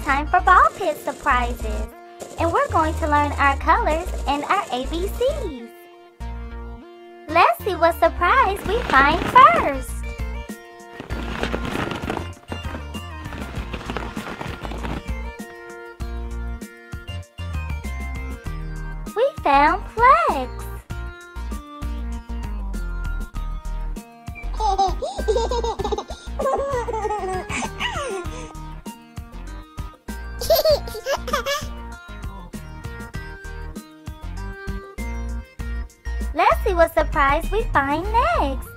time for ball pit surprises, and we're going to learn our colors and our ABCs. Let's see what surprise we find first. We found flags. Let's see what surprise we find next.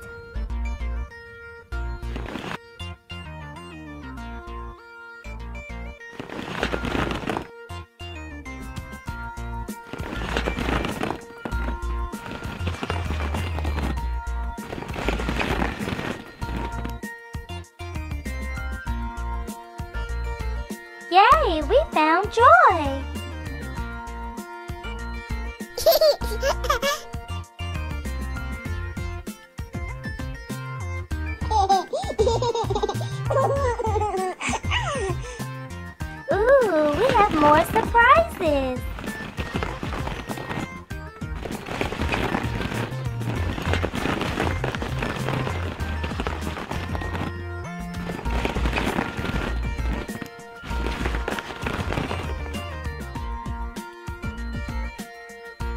Yay, we found joy! Ooh, we have more surprises!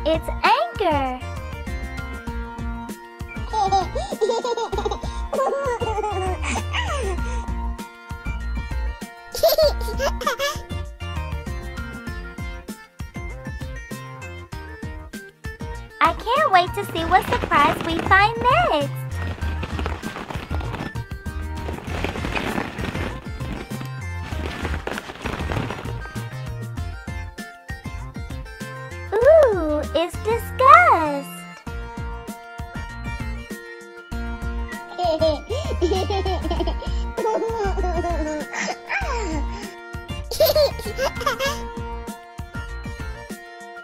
It's anger! I can't wait to see what surprise we find next! Ooh, it's disgust!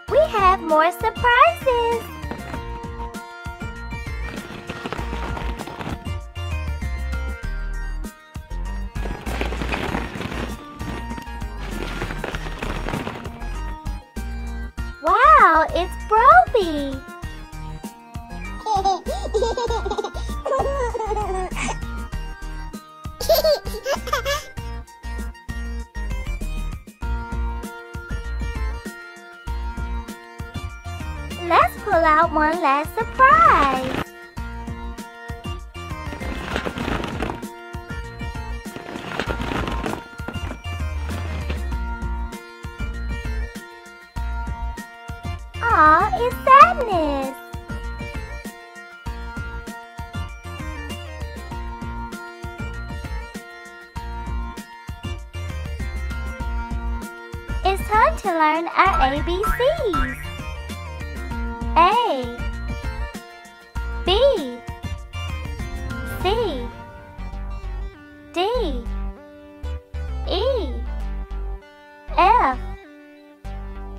We have more surprises! Wow, it's Broby! Let's pull out one last surprise! Aw, it's sadness! It's time to learn our ABCs. A, B, C, D, E, F,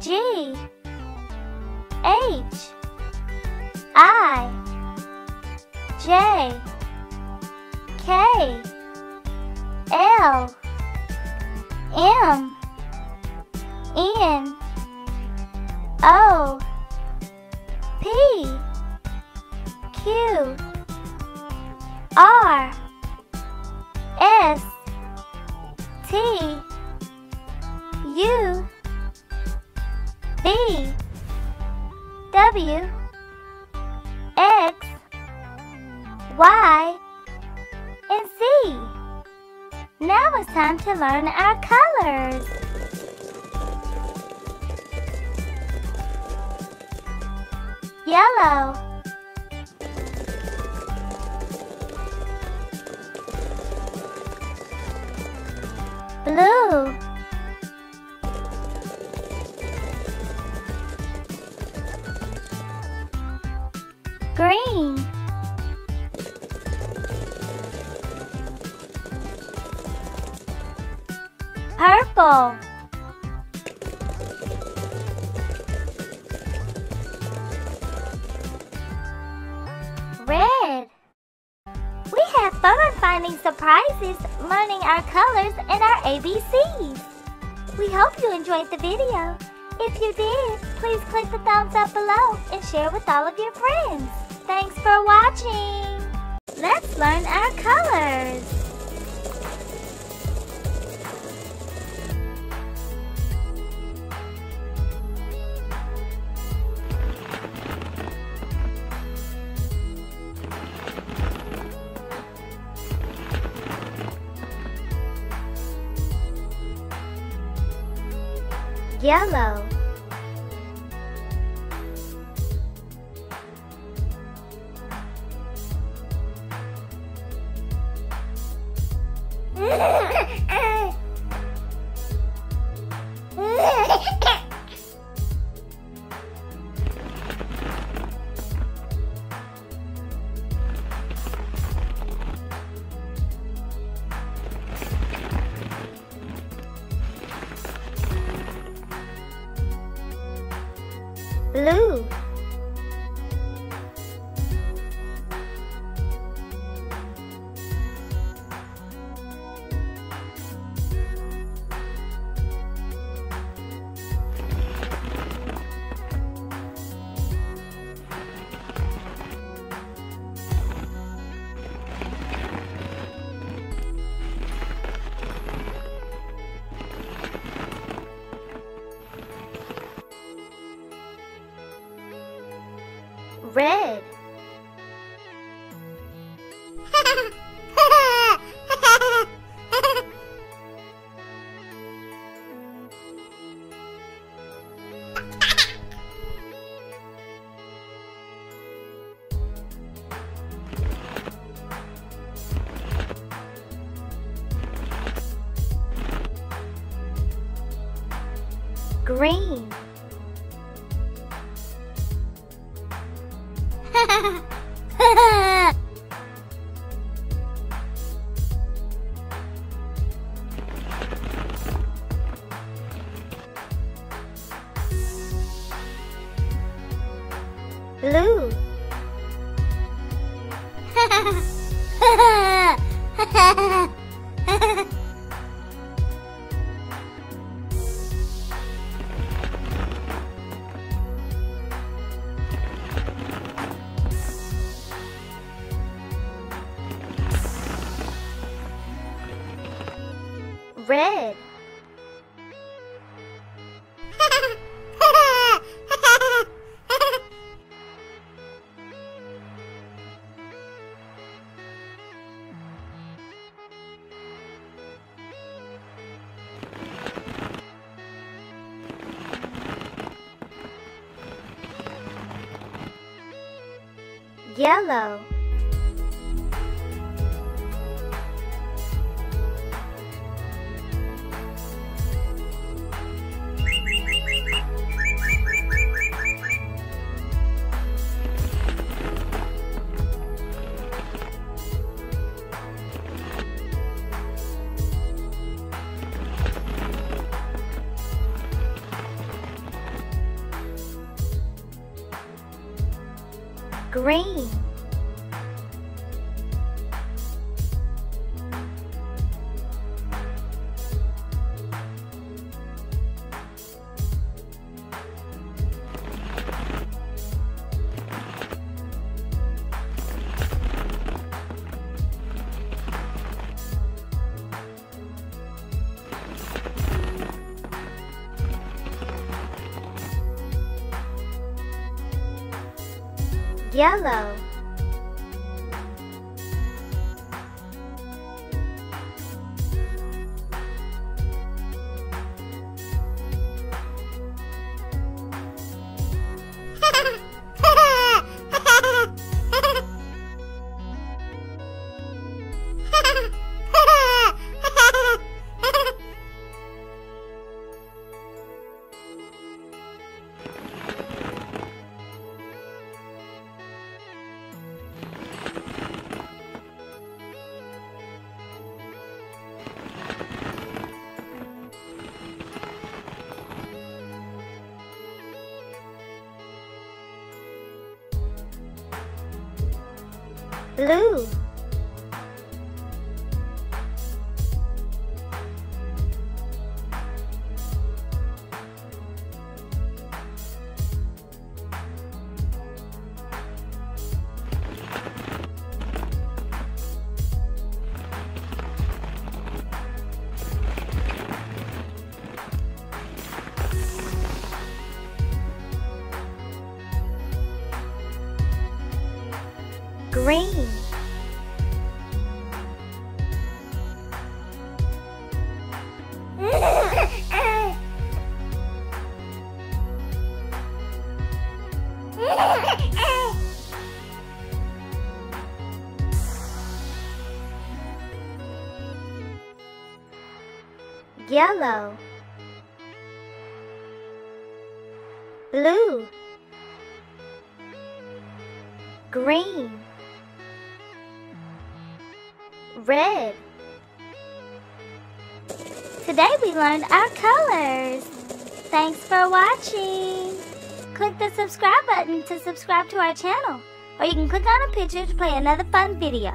G, H, I, J, K, L, M, N, O, P, Q, R, S, T, U, V, W, X, Y, and Z. Now it's time to learn our colors. Yellow, blue, green, purple, red. We have fun finding surprises, learning our colors and our ABCs. We hope you enjoyed the video. If you did, please click the thumbs up below and share with all of your friends. Thanks for watching. Let's learn our colors. Yellow, blue, red, green, blue, red, yellow, green, yellow, blue, green, yellow, blue, green, red. Today we learned our colors. Thanks for watching. Click the subscribe button to subscribe to our channel, or you can click on a picture to play another fun video.